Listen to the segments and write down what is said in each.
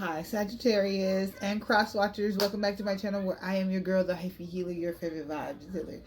Hi, Sagittarius and cross watchers. Welcome back to my channel where I am your girl, the Hyphy healer, your favorite vibes healer.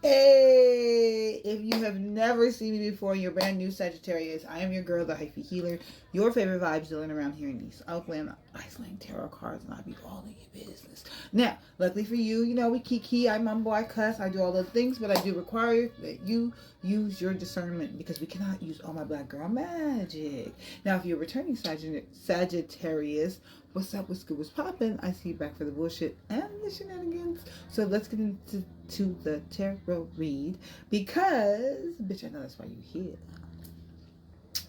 Hey, if you have never seen me before and you're brand new Sagittarius, I am your girl, the Hyphy healer, your favorite vibes dealing around here in East Oakland, Iceland tarot cards, and I'll be all in your business. Now, luckily for you, you know, we kiki, I mumble, I cuss, I do all those things, but I do require that you use your discernment because we cannot use all my black girl magic. Now, if you're returning Sagittarius, what's up, what's good, what's poppin'? I see you back for the bullshit and the shenanigans. So let's get into the tarot read because, bitch, I know that's why you're here.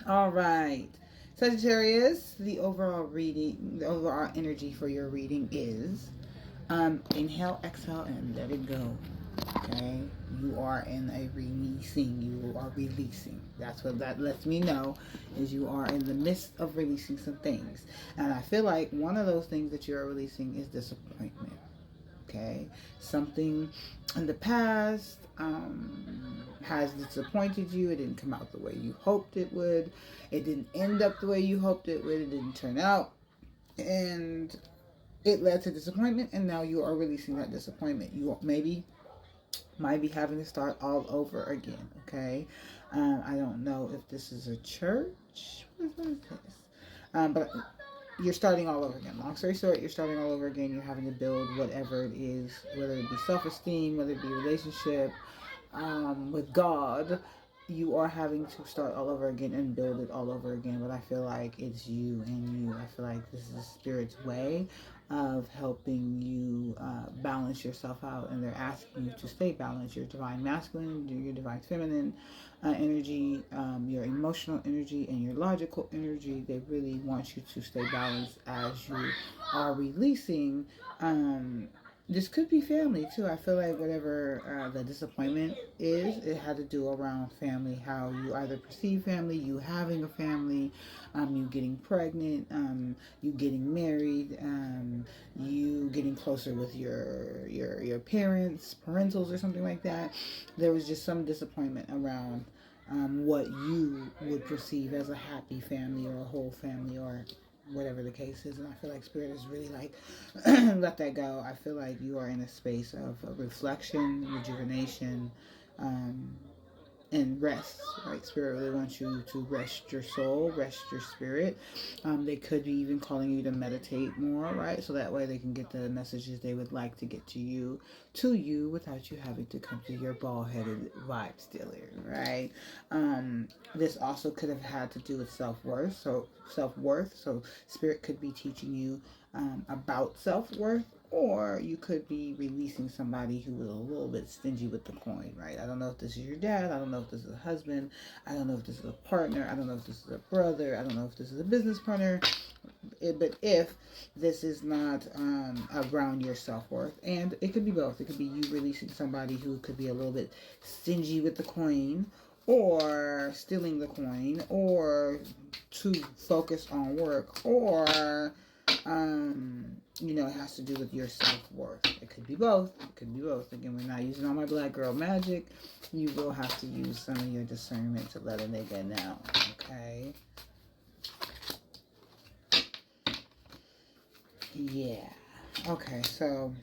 All right. Sagittarius, the overall reading, the overall energy for your reading is inhale, exhale, and let it go. Okay, you are in a releasing. You are releasing. That's what that lets me know, is you are in the midst of releasing some things. And I feel like one of those things that you are releasing is disappointment. Okay, something in the past has disappointed you. It didn't come out the way you hoped it would. It didn't end up the way you hoped it would. It didn't turn out, and it led to disappointment. And now you are releasing that disappointment. You might be having to start all over again. Okay, I don't know if this is a church. What is this? But you're starting all over again. Long story short, you're starting all over again. You're having to build whatever it is, whether it be self-esteem, whether it be relationship with God. You are having to start all over again and build it all over again. But I feel like it's you and you. I feel like this is Spirit's way of helping you balance yourself out, and they're asking you to stay balanced. Your divine masculine, your divine feminine energy, your emotional energy, and your logical energy. They really want you to stay balanced as you are releasing. This could be family too. I feel like whatever the disappointment is, it had to do around family, how you either perceive family, you having a family, you getting pregnant, you getting married, you getting closer with your parents, parentals or something like that. There was just some disappointment around what you would perceive as a happy family or a whole family or whatever the case is. And I feel like Spirit is really like, let that go. I feel like you are in a space of reflection, rejuvenation, and rest, right? Spirit really wants you to rest your soul, rest your spirit. They could be even calling you to meditate more, right? So that way they can get the messages they would like to get to you without you having to come to your bald-headed vibe stealer, right? This also could have had to do with self-worth. So Spirit could be teaching you about self-worth, or you could be releasing somebody who was a little bit stingy with the coin, right? I don't know if this is your dad. I don't know if this is a husband. I don't know if this is a partner. I don't know if this is a brother. I don't know if this is a business partner. But if this is not around your self-worth, and it could be both. It could be you releasing somebody who could be a little bit stingy with the coin, or stealing the coin, or to focus on work, or it has to do with your self-worth. It could be both. It could be both. Again, we're not using all my black girl magic. You will have to use some of your discernment to let a nigga know. Okay? Yeah. Okay, so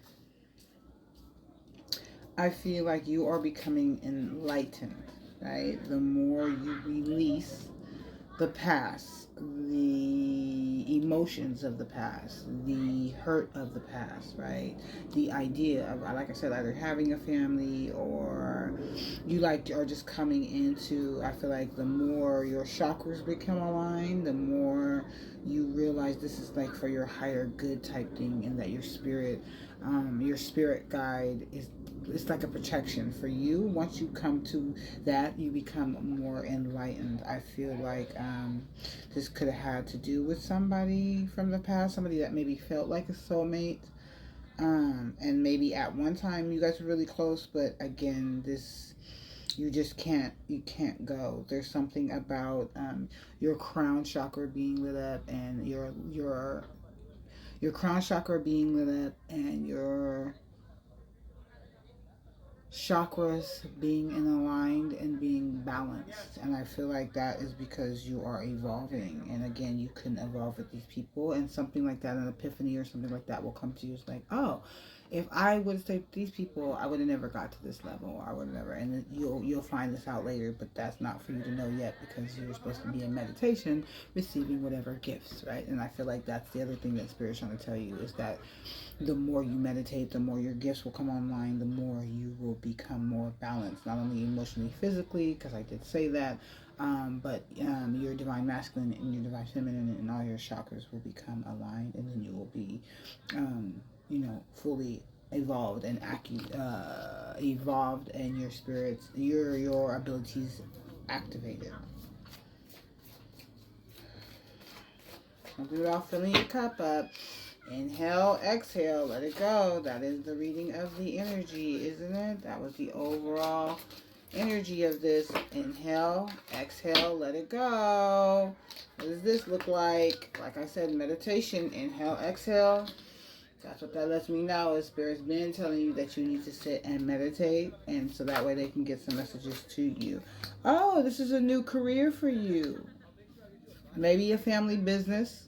I feel like you are becoming enlightened, right? The more you release the past, the emotions of the past, the hurt of the past, right? The idea of, like I said, either having a family or you are just coming into, I feel like the more your chakras become aligned, the more you realize this is like for your higher good type thing, and that your spirit guide it's like a protection for you. Once you come to that, you become more enlightened. I feel like this could have had to do with somebody from the past, somebody that maybe felt like a soulmate, and maybe at one time you guys were really close, but again, you can't go. There's something about your crown chakra being lit up, and your crown chakra being lit up, and your chakras being in aligned and being balanced. And I feel like that is because you are evolving. And again, you couldn't evolve with these people, and something like that, an epiphany or something like that will come to you. It's like, oh, if I would have stayed with these people, I would have never got to this level. I would have never. And you'll find this out later, but that's not for you to know yet, because you're supposed to be in meditation, receiving whatever gifts, right? And I feel like that's the other thing that Spirit's trying to tell you, is that the more you meditate, the more your gifts will come online, the more you will become more balanced, not only emotionally, physically, because I did say that, but your divine masculine and your divine feminine and all your chakras will become aligned, and then you will be, fully evolved and evolved, and your spirits, your abilities activated. Don't do it all filling your cup up. Inhale, exhale, let it go. That is the reading of the energy, isn't it? That was the overall energy of this. Inhale, exhale, let it go. What does this look like? Like I said, meditation. Inhale, exhale. That's what that lets me know, is Spirit's been telling you that you need to sit and meditate, and so that way they can get some messages to you. Oh, this is a new career for you. Maybe a family business.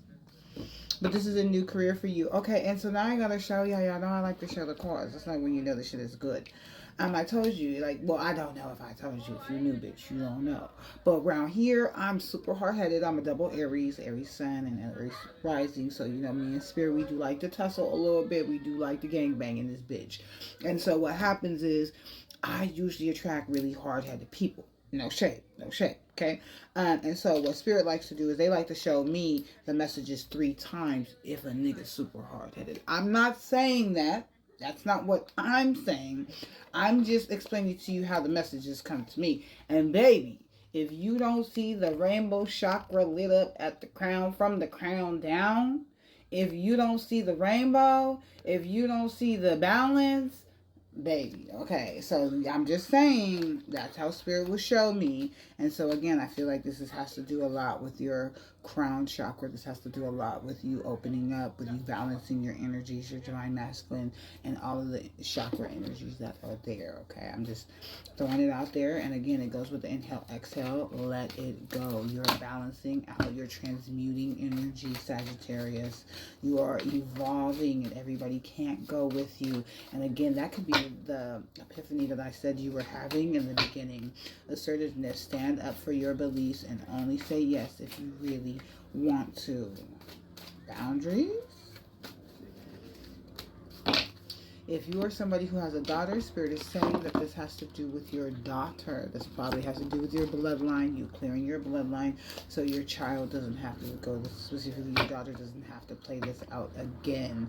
But this is a new career for you. Okay, and so now I gotta show y'all. Y'all know I like to show the cards. That's like when you know the shit is good. I told you, like, well, I don't know if I told you. If you knew, bitch, you don't know. But around here, I'm super hard-headed. I'm a double Aries sun and Aries rising. So, me and Spirit, we do like to tussle a little bit. We do like to gangbang in this bitch. And so what happens is, I usually attract really hard-headed people. No shade, okay? And so what Spirit likes to do is they like to show me the messages 3 times if a nigga's super hard-headed. I'm not saying that. That's not what I'm saying. I'm just explaining to you how the messages come to me. And baby, if you don't see the rainbow chakra lit up at the crown, from the crown down, if you don't see the rainbow, if you don't see the balance, baby, okay, so I'm just saying that's how Spirit will show me. And so again, I feel like has to do a lot with your crown chakra. This has to do a lot with you opening up, with you balancing your energies, your divine masculine, and all of the chakra energies that are there. Okay, I'm just throwing it out there. And again, it goes with the inhale, exhale, let it go. You're balancing out, you're transmuting energy, Sagittarius. You are evolving, and everybody can't go with you. And again, that could be the epiphany that I said you were having in the beginning. Assertiveness, stand up for your beliefs and only say yes if you really want to. Boundaries. If you are somebody who has a daughter, Spirit is saying that this has to do with your daughter. This probably has to do with your bloodline, you clearing your bloodline so your child doesn't have to go, specifically your daughter doesn't have to play this out again.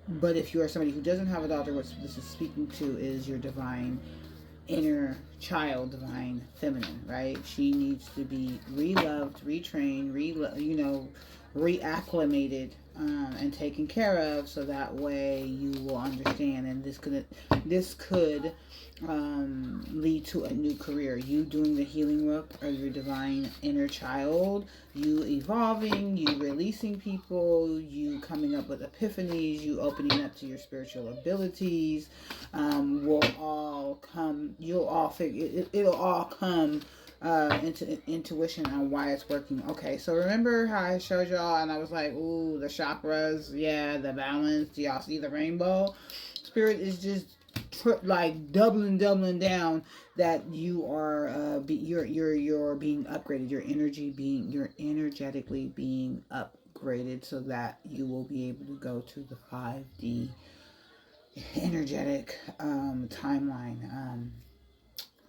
But if you are somebody who doesn't have a daughter, what this is speaking to is your divine inner child, divine feminine, right? She needs to be reloved, retrained, reacclimated, and taken care of, so that way you will understand. And this could lead to a new career. You doing the healing work of your divine inner child, you evolving, you releasing people, you coming up with epiphanies, you opening up to your spiritual abilities, will all come. You'll all figure it'll all come into intuition on why it's working. Okay, so remember how I showed y'all and I was like, ooh, the chakras, yeah, the balance, do y'all see the rainbow? Spirit is just like doubling down that you are you're being upgraded, you're energetically being upgraded, so that you will be able to go to the 5D energetic timeline.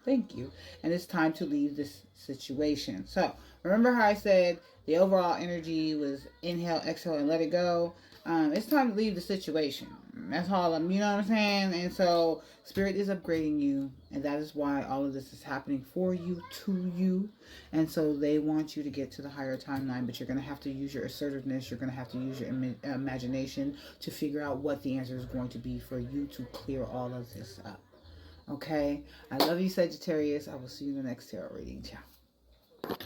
Thank you. And it's time to leave this situation. So remember how I said the overall energy was inhale, exhale, and let it go. It's time to leave the situation. That's all you know what I'm saying? And so Spirit is upgrading you, and that is why all of this is happening for you, to you. And so they want you to get to the higher timeline, but you're going to have to use your assertiveness. You're going to have to use your imagination to figure out what the answer is going to be for you to clear all of this up. Okay? I love you, Sagittarius. I will see you in the next tarot reading. Ciao.